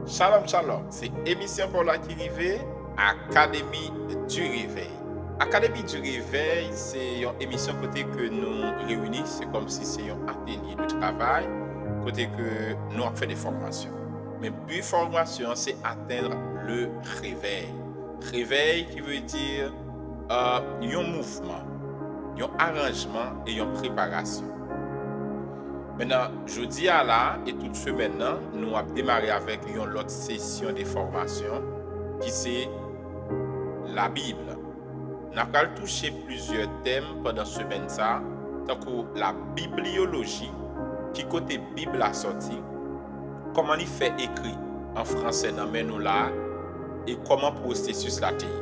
Shalom, shalom. C'est émission pour la qui rive, Académie du Réveil. Académie du Réveil, c'est une émission côté que nous réunissons, c'est comme si c'est un atelier de travail, côté que nous avons fait des formations. Mais plus formation, c'est atteindre le réveil. Réveil qui veut dire un mouvement, un arrangement et une préparation. Maintenant, jeudi à là, et toute semaine, nous avons démarré avec une autre session de formation qui c'est la Bible. Nous avons touché plusieurs thèmes pendant cette semaine, tant que la bibliologie, qui côté Bible a sorti, comment il fait écrit en français dans nous là, et comment processus la théorie.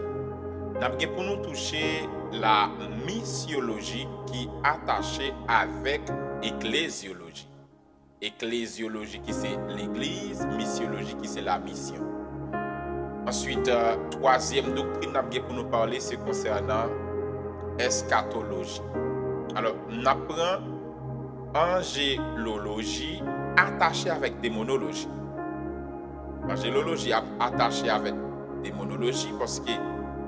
Nous avons pour nous toucher la missiologie qui est attachée avec ecclésiologie. Ecclésiologie qui c'est l'église, missiologie qui c'est la mission. Ensuite, troisième doctrine pour nous parler, c'est concernant eschatologie. Alors, on apprend angélologie attachée avec démonologie. Angélologie attachée avec démonologie parce que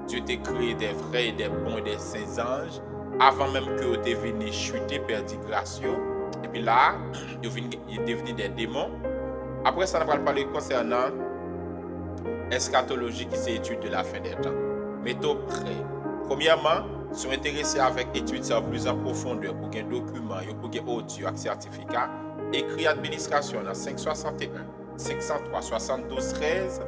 Dieu t'a créé des vrais, des bons et des saints anges avant même que tu venu chuter, perdu grâce. Et puis là, il est devenu des démons. Après ça, on va parler concernant eschatologie qui c'est l'étude de la fin des temps. Mettons prêt. Premièrement, si vous êtes intéressé avec études en plus en profondeur pour un document, pour un audio avec certificat, écrit administration dans 561 503 72 13.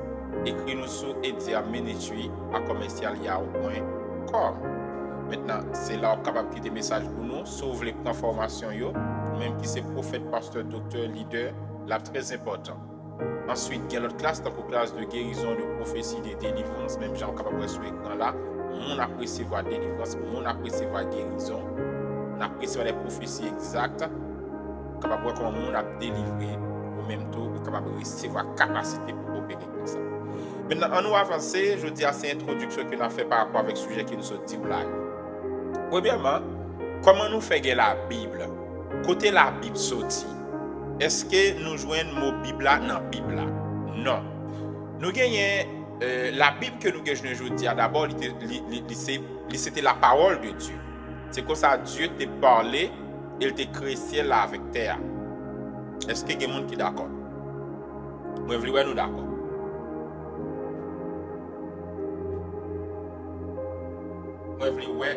Écris-nous sur ediamenetui@commercial.com. Maintenant, c'est là où capable de quitter des messages pour nous, sauf les plans formation, même qui c'est prophète, pasteur, docteur, leader, là très important. Ensuite, il y a l'autre classe, donc classe de guérison, de prophétie, de délivrance, même gens capable de sur l'écran là, on apprécie voir délivrance, on apprécie voir guérison, on apprécie voir les prophéties exactes, capable de voir comment on a délivré, au même temps, capable de recevoir capacité pour opérer comme ça. Maintenant, en nous avancer, je dis à cette introduction qu'on a fait par rapport avec le sujet qui nous sorti là. Premièrement, comment nous faisons la Bible? Côté la Bible sortie, est-ce que nous jouons le mot Bible là dans la Bible là? Non. Nous gagnons la Bible que nous gagnons aujourd'hui. D'abord, c'était la parole de Dieu. C'est comme ça Dieu t'a parlé, il t'a créé ciel là avec terre. Est-ce qu'il y a des gens qui sont d'accord? Moi, je veux nous d'accord.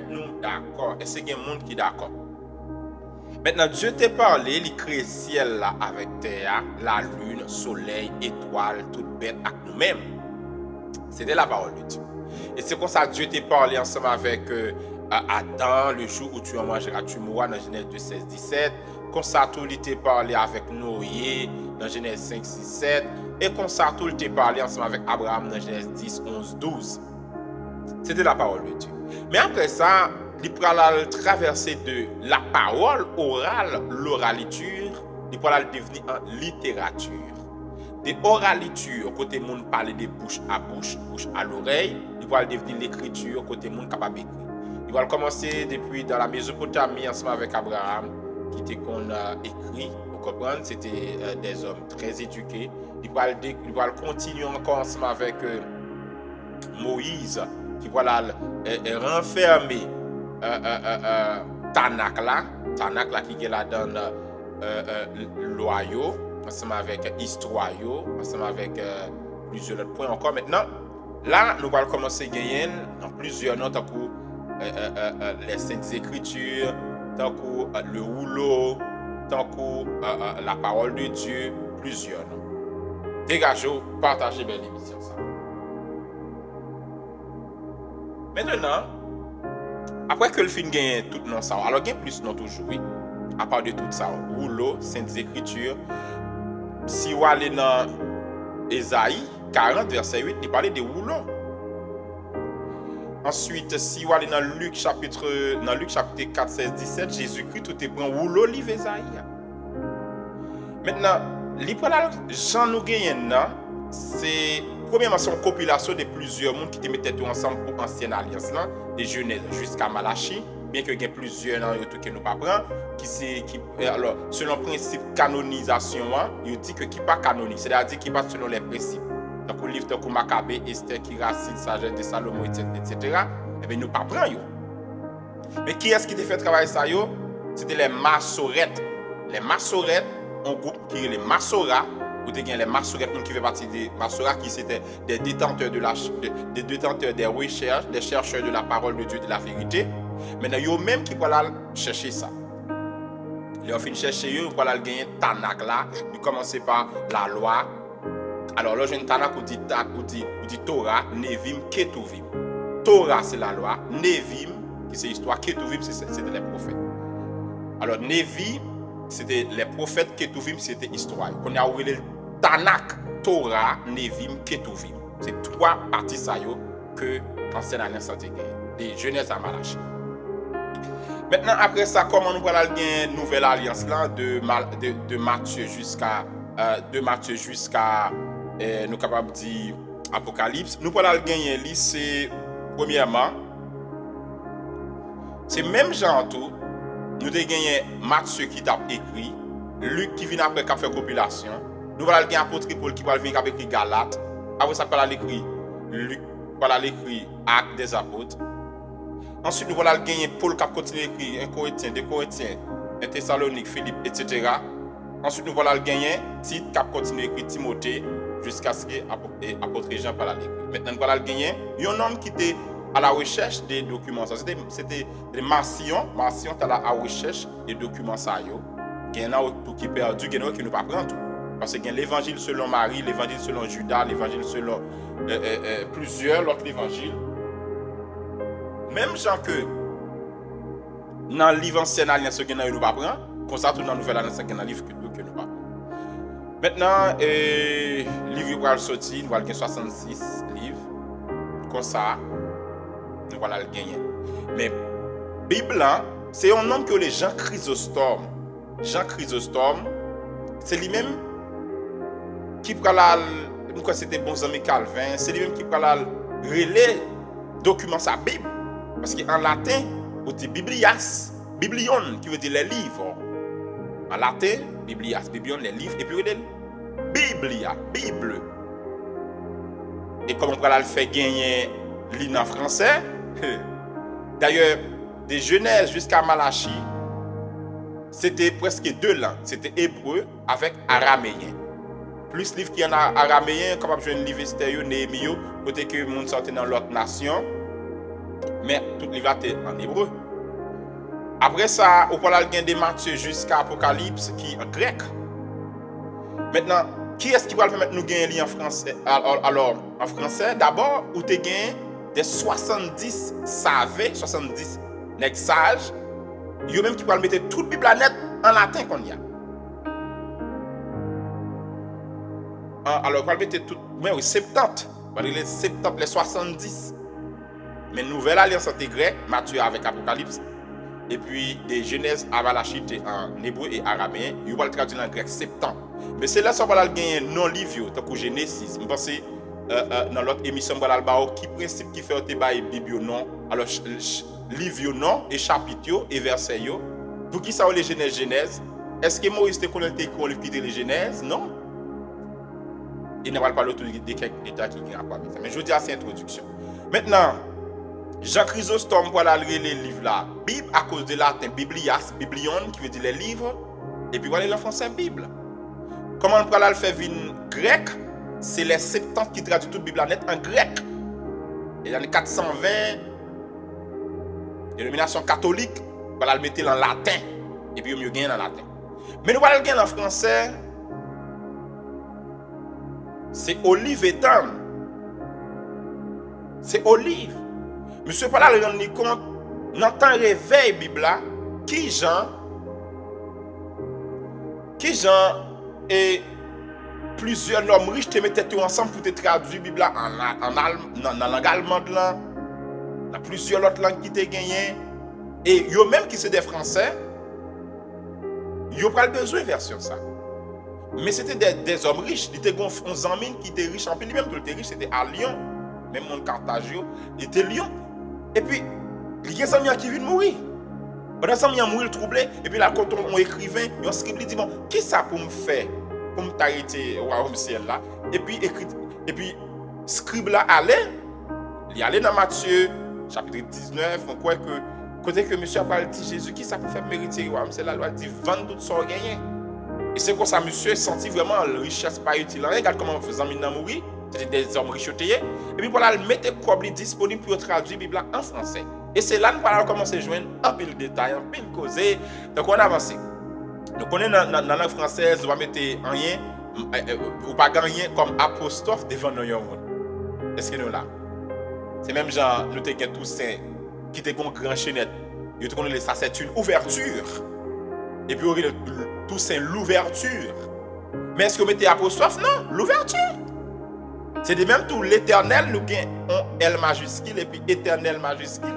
Nous d'accord. Est-ce qu'il y a des gens qui sont d'accord? Maintenant, Dieu t'a parlé, il crée ciel là avec terre, la lune, soleil, étoiles, toutes bêtes avec nous-mêmes. C'était la parole de Dieu. Et c'est comme ça que Dieu t'a parlé ensemble avec Adam, le jour où tu en mangeras, tu mourras dans Genèse 2, 16, 17. Comme ça, tout il t'a parlé avec Noé dans Genèse 5, 6, 7. Et comme ça, tout il t'a parlé ensemble avec Abraham dans Genèse 10, 11, 12. C'était la parole de Dieu. Mais après ça, il pourra traverser de la parole orale, l'oraliture, il pourra devenir en littérature. De oraliture, côté monde parler de bouche à bouche, bouche à l'oreille, il pourra devenir l'écriture, côté monde capable d'écrire. Il va commencer depuis dans la Mésopotamie ensemble avec Abraham, qui était qu'on a écrit, vous comprenez, c'était des hommes très éduqués. Il va continuer encore ensemble avec Moïse, qui va renfermer Tanakh là qui est là dans loyaux, ensemble avec histoire, ensemble avec plusieurs autres points encore. Maintenant, là, nous allons commencer à gagner dans plusieurs noms, tant que les Saintes Écritures, tant que le rouleau, tant que la parole de Dieu, plusieurs noms. Dégagez, partagez bien l'émission. Maintenant, après que le film gagne tout non ça, alors il y a plus non toujours, oui. À part de tout ça, rouleau, Saintes Écritures. Si vous allez dans Ésaïe 40, verset 8, il parlait de rouleau. Ensuite, si vous allez dans Luc chapitre 4, 16, 17, Jésus-Christ, tout est pris en rouleau, livre Ésaïe. Maintenant, l'hypolal Jean nous gagne, c'est premièrement c'est une compilation de plusieurs mondes qui te mettaient tout ensemble pour ancienne alliance là, de Genèse jusqu'à Malachie. bien que il y ait plusieurs dans tout que nous pas prendre alors selon principe canonisation il dit que qui pas canonique, c'est-à-dire qui pas selon les principes. Donc au livre de Maccabée, Esther, Kiracide, Sagesse de Salomon, etc. Eh bien nous pas prendre yo. Mais qui est-ce qui te fait travailler ça yo? C'était les massorettes. Les massorettes, un groupe qui est les massorats. Vous avez les massorettes qui fait partie des massorats qui c'était des détenteurs des détenteurs des recherches, des chercheurs de la parole de Dieu, de la vérité. Maintenant, il y a même qui vont chercher ça. Ils ont fini chercher, ils vont gagner Tanakh là. Ils commencent par la loi. Alors là, j'ai une Tanakh où dit Torah, Nevim, Ketuvim. Torah, c'est la loi. Nevim, qui c'est l'histoire. Ketuvim, c'était les prophètes. Alors, Nevi, c'était les prophètes. Ketuvim, c'était l'histoire. On a ouvert le Tanakh, Torah, Nevim, Ketuvim. C'est trois parties ça que l'Ancienne Alliance a gagné. De Genèse à Malachie. Maintenant, après ça, comment nous allons gagner une nouvelle alliance là, de Matthieu jusqu'à nous capables de dire Apocalypse. Nous allons gagner c'est premièrement, c'est même genre tout, nous avons gagné Matthieu qui t'a écrit, Luc qui vient après qui a fait compilation, nous allons gagner apôtre Paul qui va venir avec écrit Galates, après ça, nous allons écrire Luc, nous allons écrire Actes des apôtres. Ensuite, nous allons gagner Paul qui a continué à écrire 1 Corinthiens, 2 Corinthiens, 1 Thessalonique, Philippe, etc. Ensuite, nous allons gagner Tite qui a continué à écrire Timothée jusqu'à ce que l'apôtre Jean parle à l'écrit. Maintenant, nous allons gagner un homme qui était à la recherche des documents. C'était des Marcion à la recherche des documents. Il y en a qui est perdu, il y en a qui ne pas prendre tout. Parce qu'il y a l'évangile selon Marie, l'évangile selon Judas, l'évangile selon plusieurs autres évangiles. Même gens que dans le livre ancien alliance que nous pas prendre, comme ça tout dans nouvelle alliance que dans livre que nous pas. Maintenant livre va sortir, nous va gagner 66 livres. Comme ça nous va le gagner. Mais Bible c'est un nom que les Jean Chrysostome. Jean Chrysostome, c'est lui-même qui prend pourquoi c'était bon ami Calvin, c'est lui-même qui prend relais document sa Bible. Parce qu'en latin, on dit Biblias, Biblion, qui veut dire les livres. En latin, Biblias, Biblion, les livres, et puis on dit Biblia, Bible. Et comme on peut le faire gagner l'île en français, d'ailleurs, de Genèse jusqu'à Malachie, c'était presque deux langues. C'était hébreu avec araméen. Plus livre qui en a araméen, comme je viens de livre stéréo, Néhémie, côté que le monde sortait dans l'autre nation. Mais tout livre était en hébreu. Après ça, on parle de Matthieu jusqu'à Apocalypse qui est en grec. Maintenant, qui est-ce qui va permettre nous gagner en français? Alors, en français, d'abord, où tu gagnes des 70 savés, 70 nègres sages, il y a même qui va mettre toute la Bible net en latin qu'on y a. Alors, on va mettre tout, mais oui, 70. On va dire les 70, les 70. Mais nouvelle alliance entre grec, Matthieu avec Apocalypse, et puis des Genèse à Malachie en hébreu et araméen, il va le traduire en grec 70. Mais c'est là qu'on va gagner non-livre, tant que Genesis. Je pense dans l'autre émission, on va qui principe qui fait au débat et Bible non. Alors, livre non, et chapitre et verset. Pour qui ça les Genèse? Est-ce que Moïse te connaît écrit un livre qui était les Genèse? Non. Il ne va pas l'autre de quelques détails qui ont rapport avec ça. Mais je dis à cette introduction. Maintenant, Jean Chrysostome voilà lire les livres là. Bible à cause de latin Biblias, Biblion qui veut dire les livres et puis voilà en français Bible. Comment on peut le faire venir grec? C'est les 70 qui traduisent toute Bible net en grec. Et dans les 420 dénomination catholique, on va le mettre en latin et puis on mieux gagne en latin. Mais nous allons le gagner en français. C'est olive et dame. C'est olive. Monsieur Paul le rendre compte, dans temps réveil Bible là, qui Jean et plusieurs hommes riches te mettent ensemble pour te traduire Bible là en langue allemande là, dans plusieurs autres langues qui te gagné et yo même qui c'est des français, yo pas besoin version ça. Mais c'était des hommes riches, ils étaient gon amis qui étaient riches en pays, même tout était riche, c'était à Lyon, même mon Carthage, il était Lyon. Et puis, il y a des amis qui viennent mourir. Pendant ce temps, il a mouru troublé. Et puis là, quand on écrivain, un scribe, il dit, bon, qui ça pour me faire? Pour me t'arrêter au royaume ciel là? Et puis, scribe là allait. Il allait dans Matthieu, chapitre 19. On croit que, côté que monsieur a parlé de Jésus, qui ça pour faire mériter le royaume ciel là? Il dit, vendre tout son gagné. Et c'est comme ça, monsieur senti vraiment la richesse pas utile. Regarde comment on faisait mourir. C'était des hommes richotés. Et puis, voilà, le mettre comme disponible pour traduire la Bible en français. Et c'est là que nous allons commencer à joindre un peu de détails, un peu de causer. Donc, on avance. Donc, on est dans la langue française, on va mettre rien, ou pas rien comme apostrophe devant nous. Est-ce que nous là? C'est même genre, nous avons tous ces qui étaient une grande chaînette. Ça, c'est une ouverture. Et puis, on a tout c'est l'ouverture. Mais est-ce que vous mettez apostrophe? Non, l'ouverture. C'est de même tout l'éternel, nous avons L majuscule et puis éternel majuscule.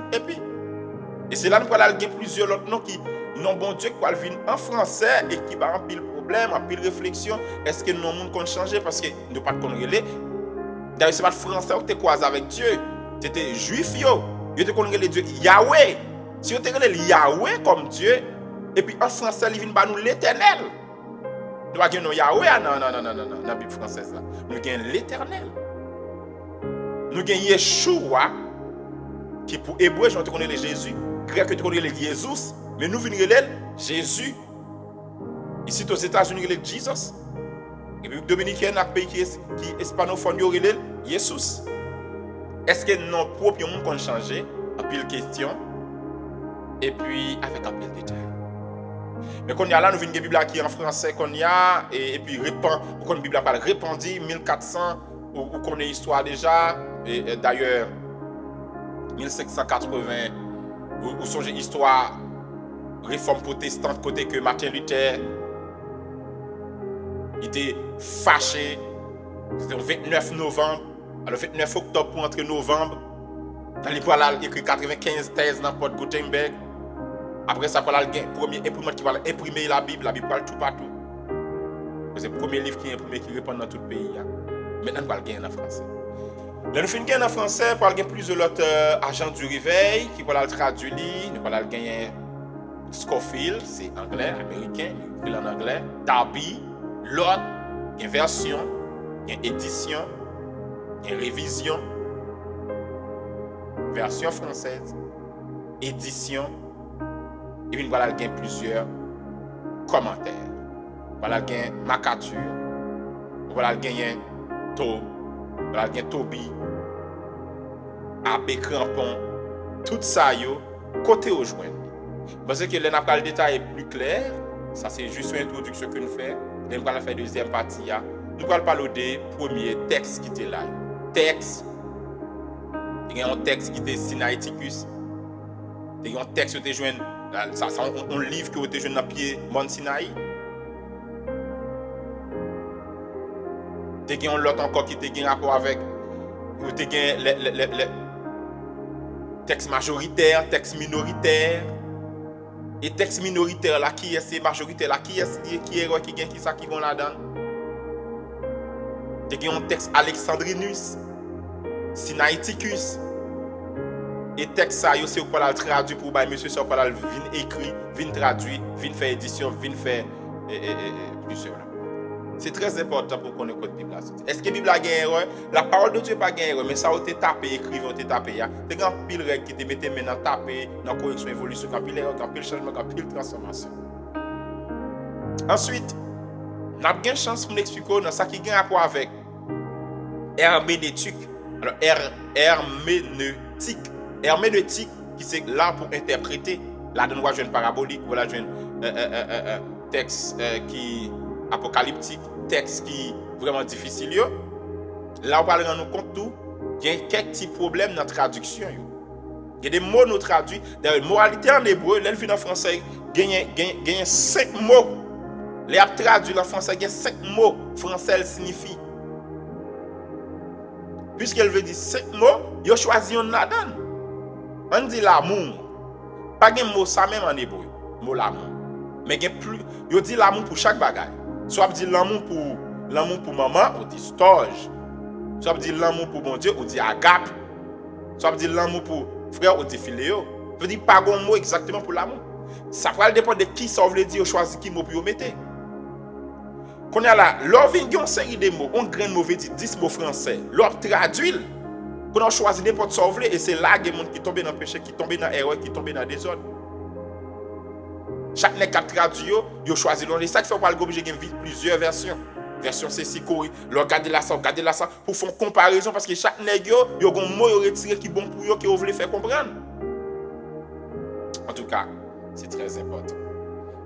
Et c'est là que nous avons plusieurs autres noms qui n'ont bon Dieu qui viennent en français et qui ont un pile problème, un pile réflexion. Est-ce que nos mondes ont changé parce que nous ne pas de connaître. D'ailleurs, ce n'est pas le français qui était croisé avec Dieu. C'était juif. Ils étaient connaître Dieu Yahweh. Si vous avez Yahweh comme Dieu, et puis en français, il vient nous l'éternel. Nous avons Yahweh, non, dans la Bible française. Là. Nous avons l'éternel. Nous avons Yeshua, qui pour hébreu, je connais le Jésus. Grec, tu connais le Jésus. Mais nous venons de Jésus. Ici, aux États-Unis, il y a Jesus. Et puis, Dominicain, un pays qui est hispanophone, il y a Jésus. Est-ce que nos propres mondes ont changé? Un peu de questions. Et puis, avec un peu de détails. Mais quand il y a là, nous avons une Bible qui est en français, qu'on y a, et puis quand une Bible parle répandue, 1400, ou qu'on a l'histoire déjà, et d'ailleurs, 1580, ou son histoire, réforme protestante, côté que Martin Luther, il était fâché, c'était le 29 novembre, le 29 octobre pour entrer novembre, dans l'époque, il a écrit 95 thèses dans Port Gutenberg. Après ça, il y a le premier imprimante qui va imprimer la Bible parle tout partout. C'est le premier livre qui est imprimé qui répond dans tout le pays. Maintenant, on va le gagner en français. Là, nous finissons en français, on va gagner plusieurs autres agents du réveil qui vont le traduire. Nous allons gagner Scofield, c'est anglais, américain, il en anglais. Darby, l'autre, il y a version, il y a édition, il y a révision, version française, édition. Et puis, voilà, il y a plusieurs commentaires. Voilà, il y a Macature. Voilà, il y a Tob. Voilà, il y a Toby. Abbé Crampon. Tout ça, côté au joint. Parce que là, le détail est plus clair. Ça, c'est juste une introduction que nous faisons. Là, nous allons faire deuxième partie. Nous allons parler des premiers textes qui étaient là. Texte. Il y a un texte qui était Sinaiticus. Il y a un texte qui était joint. Ça, on livre que vous êtes jeune dans pied Mont Sinaï. Vous avez l'autre encore qui a un rapport avec. Vous avez le texte majoritaire, texte minoritaire. Et texte minoritaire là, qui est c'est majoritaire là, qui vont là-dedans. Vous avez un texte Alexandrinus, Sinaiticus. Et texte ça, c'est pour la traduire pour monsieur, c'est pour la vin écrit, vin traduit, vin faire édition, vin faire plusieurs. C'est très important pour qu'on ait la Bible. Est-ce que la Bible a une erreur? La parole de Dieu n'a pas une erreur, mais ça a été tapé, écrit, on a été tapé. Il y a des pile règles qui te mettent maintenant tapé, dans la correction, évolution, dans pile erreur, dans pile changement, dans pile transformation. Ensuite, on a bien chance pour nous expliquer dans ça qui a un rapport avec herméneutique. Alors, herméneutique. Herméneutique, qui c'est là pour interpréter. Là, on voit une parabolique, voilà, un texte qui apocalyptique, texte qui est vraiment difficile. Là, on va rendre compte tout. Il y a quelques petits problèmes dans la traduction. Il y a des mots nous traduits. D'ailleurs, moralité en hébreu, là, en français, il y a 5 mots. Les traduits en français, il y a 5 mots. Français, elle signifie. Puisqu'elle veut dire 5 mots, il a choisi un nadan. On dit l'amour. Pas de mot ça même en hébreu. Mot l'amour. Mais il y a plus. Il dit l'amour pour chaque bagaille. Soit on dit l'amour pour maman, on dit storge. Soit on dit l'amour pour bon Dieu, on dit agape. Soit on dit l'amour pour frère, on dit philéo. Je dis pas un mot exactement pour l'amour. Ça va dépendre de qui ça veut dire choisir qui mot pour mettre. Qu'on a là, l'orvin une série de mots, on grand mauvais dit 10 mots français. L'or traduit. Qu'on a choisi n'importe ça et c'est là que les gens qui tombent dans le péché, qui tombent dans l'erreur, qui tombent dans le désordre. Chaque nègre qui a traduit, il a choisi l'on. C'est ça qui fait qu'on va obligé de plusieurs versions. Version c'est si couru, regardez là ça, pour faire une comparaison parce que chaque nègre, il y a un mot retiré qui est bon pour eux, qui vous voulez faire comprendre. En tout cas, c'est très important.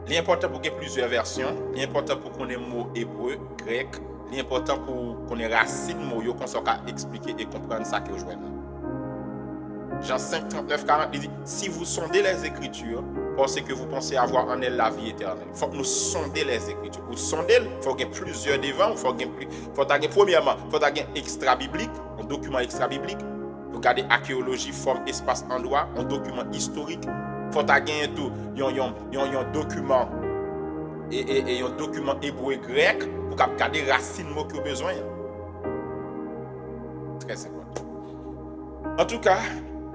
L'important pour qu'il y ait plusieurs versions, l'important pour qu'on ait mots hébreu, grec, l'important pour qu'on ait racines mots, qu'on soit expliquer et comprendre ça que vous jouez. Jean 5, 39, 40, il dit, si vous sondez les Écritures, parce que vous pensez avoir en elle la vie éternelle. Il faut que nous sonder les Écritures. Pour sonder, il faut qu'il y ait plusieurs devants, il faut qu'il y ait premièrement, il faut qu'il y ait un extra-biblique, un document extra-biblique. Vous regardez archéologie, forme, espace, endroit, un document historique. Il faut qu'il y ait tout, un document et un document hébreu et grec pour garder les racines mots qui ont besoin. Très important. En tout cas,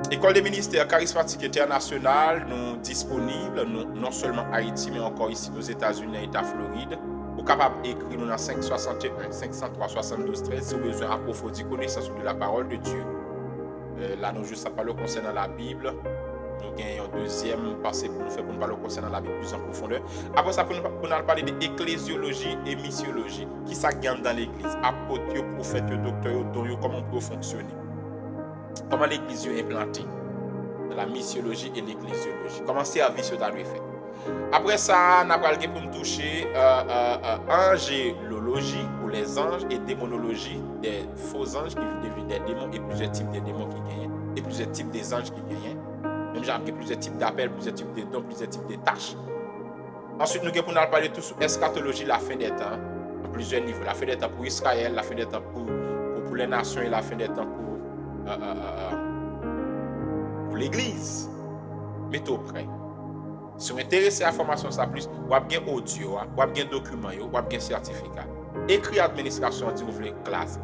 École des ministères charismatiques internationales, nous disponibles, non seulement en Haïti, mais encore ici aux États-Unis et à Floride. Vous êtes capable d'écrire nous dans 561, 503, 72, 13 si vous avez besoin d'approfondir connaissance de la parole de Dieu. Là, nous juste parler concernant la Bible. Nous avons un deuxième passé pour nous faire pour nous parler concernant la Bible plus en profondeur. Après ça, pour nous parler d'ecclésiologie et missiologie. Qui ça gagne dans l'église? Apôtres, prophètes, docteurs, dont comment on peut fonctionner. Comment l'église est implantée, la missiologie et l'ecclésiologie. Comment service est fait. Après ça, on a parlé pour nous toucher angélologie pour les anges et démonologie des faux anges qui deviennent des démons et plusieurs types de démons qui gagnent et plusieurs types des anges qui gagnent. Même j'ai appris plusieurs types d'appels, plusieurs types de dons, plusieurs types de tâches. Ensuite, nous allons parler tout sur eschatologie, la fin des temps, à plusieurs niveaux. La fin des temps pour Israël, la fin des temps pour les nations et la fin des temps pour l'église. Mettez au près. Si vous êtes intéressé à la formation, ça plus, vous avez un audio, vous avez un document, vous avez un certificat. Écrit administration, si vous voulez, classe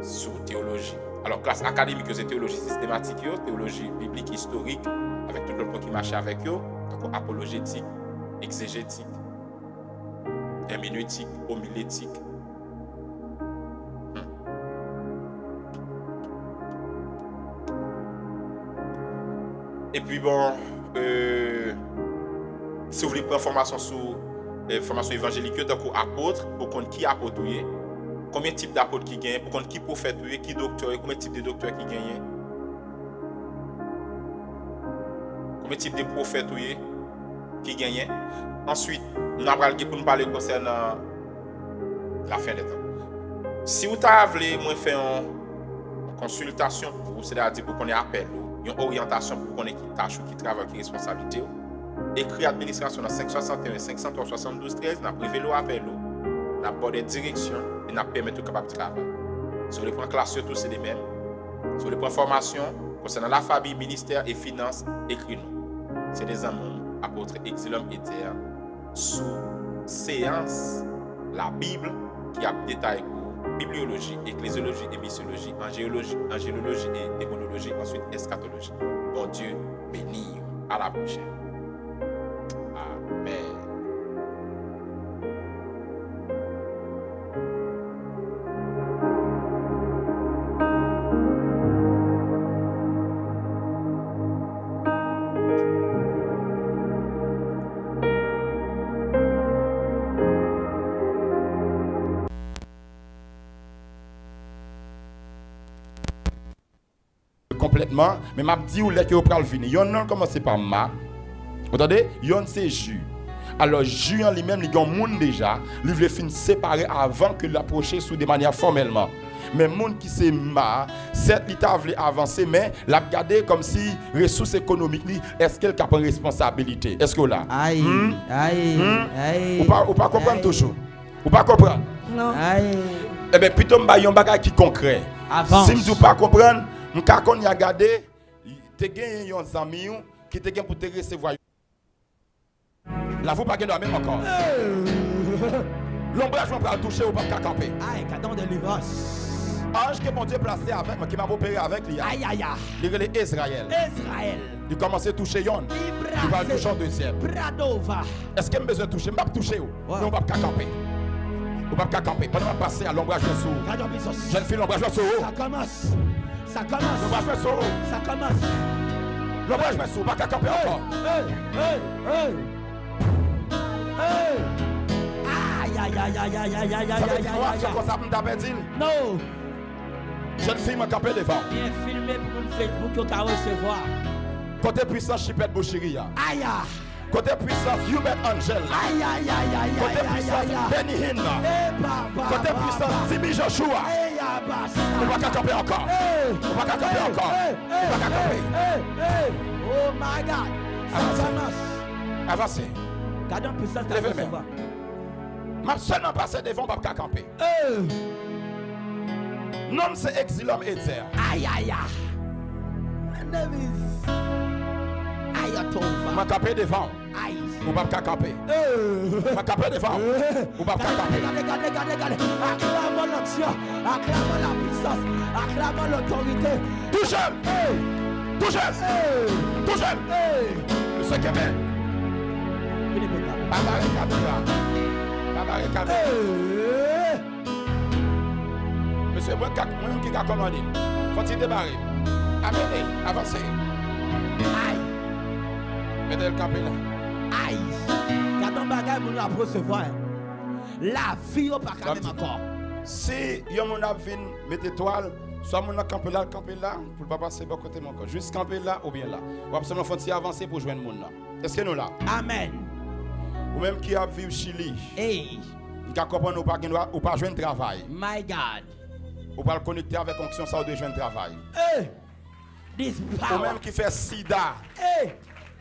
sur théologie. Alors, classe académique, c'est théologie systématique, théologie biblique, historique, avec tout le monde qui marche avec eux, donc apologétique, exégétique, herméneutique, homilétique. Et puis bon, si vous voulez prendre formation sur formation évangélique, donc apôtre, pour qu'on qui apôtre, combien de types d'apôtres qui gagnent, pour qu'on qui prophète, qui docteur, combien de types de docteurs qui gagnent, combien de types de prophètes qui gagnent. Ensuite, nous allons pour nous parler concernant la fin des temps. Si vous avez faire une consultation, c'est-à-dire pour qu'on ait appel, une orientation pour qu'on ait qui tâche ou qui travaille, qui responsabilité. Écrit administration dans 561, 503, 72, 13, nous avons privé l'appel, nous avons des directions et nous avons permis de capable de travailler. Si vous voulez prendre classe, tout c'est les mêmes. Si vous voulez prendre formation concernant la famille, ministère et finances, écris-nous. C'est des amours, apôtres, exilum et terre, sous séance, la Bible qui a détaillé bibliologie, ecclésiologie et missiologie, angélologie et démonologie, ensuite eschatologie. Bon Dieu, béni. À la prochaine. Amen. Complètement, mais m'a dit où les que vous pral venir. Yon non commencer par ma. Vous entendez? Yon c'est Ju. Alors Ju en lui-même, il y a un monde déjà, il veut fin séparer avant que l'approcher sous de manière formellement. Mais monde qui c'est ma, certes il t'a voulu avancer mais l'a regarder comme si ressources économiques est-ce qu'elle a une responsabilité? Est-ce que là? Aïe. Ou pas comprendre toujours. Ou pas comprendre? Non. Eh bien plutôt m'ba yon bagay qui concret. Avance. Si m'dou pas comprendre, m'ka kon y a gardé, te gen yon zami qui te gen pour te recevoir. La vous pas gen même encore. L'ombrage va toucher ou pas camper. Aïe, cadeau de délivrance. Ange que mon Dieu placé avec moi, qui m'a opéré avec lui. Aïe, aïe, aïe. Il est Israël. Israël. Il commence à toucher yon. Il va toucher en deuxième. Bradova. Est-ce qu'il a besoin de toucher? Je ne vais pas toucher. Ouais. Mais on va pas camper. On va pas camper. Pendant que je passer à l'ombrage de sous. Gardons puissance. Jeune fille, l'ombrage de sous. Ça commence. Ça commence. L'ombrage de sous. Ça commence. L'ombrage de sous. Pas qu'à camper encore. Aïe, aïe, aïe, aïe, aïe, aïe, aïe, Ça veut aïe, dire aïe, quoi? aïe, C'est quoi ça me tape dit? non. Jeune fille m'a campé devant. Bien filmé pour le Facebook qu'on peut recevoir. Côté puissance, Chipette Bouchiria. Aïe, Côté puissance, Hubert Angel. aïe, aïe, aïe, aïe, Côté aïe, aïe, puissance, Benny Hinn. Côté puissance, Tibi Joshua. On va qu'à camper encore. On va qu'à camper encore. On va qu'à camper. Oh my God. Ça commence. Avancez. Gardons puissance de Levez la main. recevoir. M'a seulement passé devant pour qu'à camper. Non, c'est exilum et terre. Aïe, aïe, aïe. Nevis. Aïe, Tova. M'a campé devant. Aïe. Ou pas qu'à camper. M'a campé devant. Ou pas qu'à camper. Regardez. Acclamons l'action. Acclamons la puissance. Acclamons l'autorité. Touche-le. Touche-le. Touche-le. Monsieur Québec. Pas barricade là. Pas barricade. Monsieur, moi qui a commandé. Faut-il débarrer? Amenez, avancez. Aïe. Mettez le campé là. Aïe. Gardons bagage pour nous recevoir. La vie au pas quand même encore. Si yon mon a vin mettre étoile, soit mon a campé là, pour pas passer bon côté mon corps. Juste camper là ou bien là. Ou absolument faut avancer pour joindre mon là. Est-ce que nous là? Amen. Ou même qui a vécu Chili. Hey. Qui a compris ou pas joindre travail. My God. Ou pas le connecter avec fonction ça ou de joindre travail. Hey. This Ou power. même qui fait sida. Hey.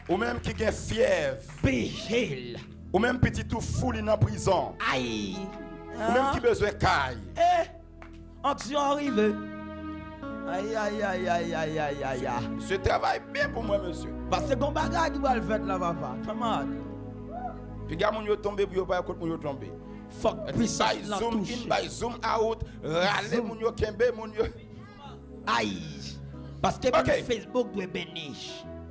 Ou même qui a fièvre. Be healed. Ou même petit tout fou dans prison. Aïe. Ou même qui besoin caille. Eh. Action arrive. Aïe, aïe, aïe, aïe, aïe, aïe, aïe, aïe. Ce travail bien pour moi, monsieur. Parce que bon bagage qui va le faire là, papa. Come on. Puis gars mon yo tombé pour yo pas écoute mon yo tombé. Fuck puissance By la zoom touche. in, by zoom out, râler mon yo kembe mon yo. Aïe. Parce que Ok. même Facebook doit bénir.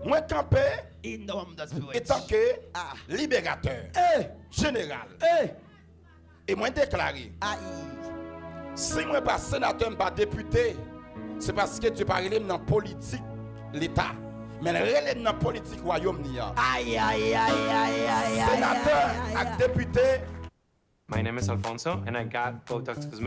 Moi campé In the realm of the spirit. étant que Ah. libérateur Eh. général Eh. et moi déclaré Aïe. si moi pas sénateur pas député c'est parce que tu parles dans politique l'état mais relève dans politique royaume ni a. Aïe, aïe, aïe, aïe, aïe, aïe. Sénateur aïe, aïe, et député. My name is Alfonso, and I got Botox Cosmetics.